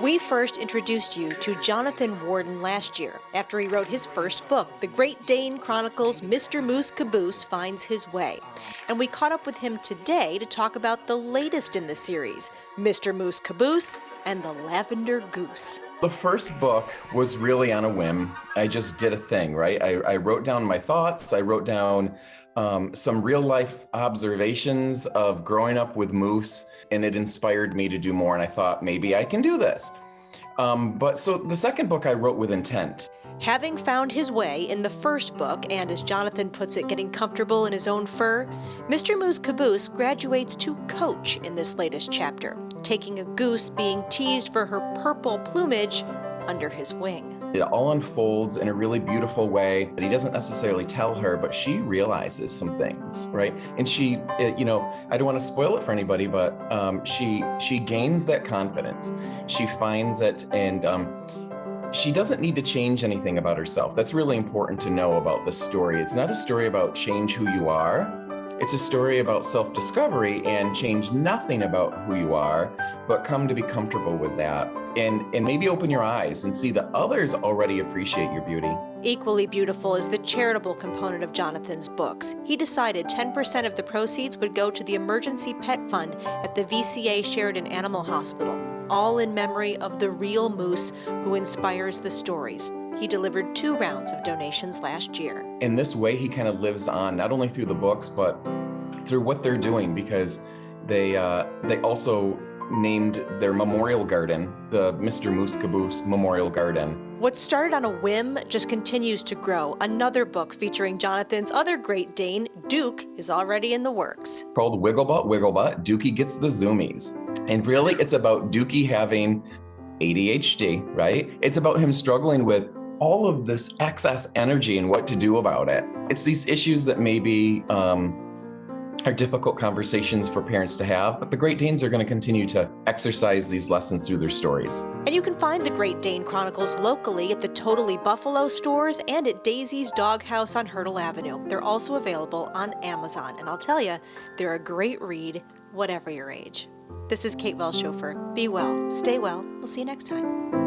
We first introduced you to Jonathan Warden last year after he wrote his first book, The Great Dane Chronicles Mr. Moose Caboose Finds His Way. And we caught up with him today to talk about the latest in the series, Mr. Moose Caboose and the Lavender Goose. The first book was really on a whim. I just did a thing, right? I wrote down my thoughts. I wrote down some real life observations of growing up with moose, and it inspired me to do more. And I thought, maybe I can do this. But so the second book I wrote with intent. Having found his way in the first book, and as Jonathan puts it, getting comfortable in his own fur, Mr. Moose Caboose graduates to coach in this latest chapter, taking a goose being teased for her purple plumage under his wing. It all unfolds in a really beautiful way that he doesn't necessarily tell her, but she realizes some things, right? And she, I don't want to spoil it for anybody, but she gains that confidence. She finds it, and she doesn't need to change anything about herself. That's really important to know about this story. It's not a story about change who you are. It's a story about self-discovery and change nothing about who you are, but come to be comfortable with that. And maybe open your eyes and see that others already appreciate your beauty. Equally beautiful is the charitable component of Jonathan's books. He decided 10% of the proceeds would go to the Emergency Pet Fund at the VCA Sheridan Animal Hospital, all in memory of the real moose who inspires the stories. He delivered 2 rounds of donations last year. In this way, he kind of lives on, not only through the books, but through what they're doing, because they also named their memorial garden the Mr. Moose Caboose Memorial Garden. What started on a whim just continues to grow. Another book featuring Jonathan's other Great Dane, Duke, is already in the works. Called Wigglebutt, Wigglebutt, Dookie Gets the Zoomies. And really, it's about Dookie having ADHD, right? It's about him struggling with all of this excess energy and what to do about it. It's these issues that maybe are difficult conversations for parents to have, but the Great Danes are going to continue to exercise these lessons through their stories. And you can find the Great Dane Chronicles locally at the Totally Buffalo stores and at Daisy's Doghouse on Hurdle Avenue. They're also available on Amazon, and I'll tell you, they're a great read, whatever your age. This is Kate Welsh-Schofer. Be well, stay well. We'll see you next time.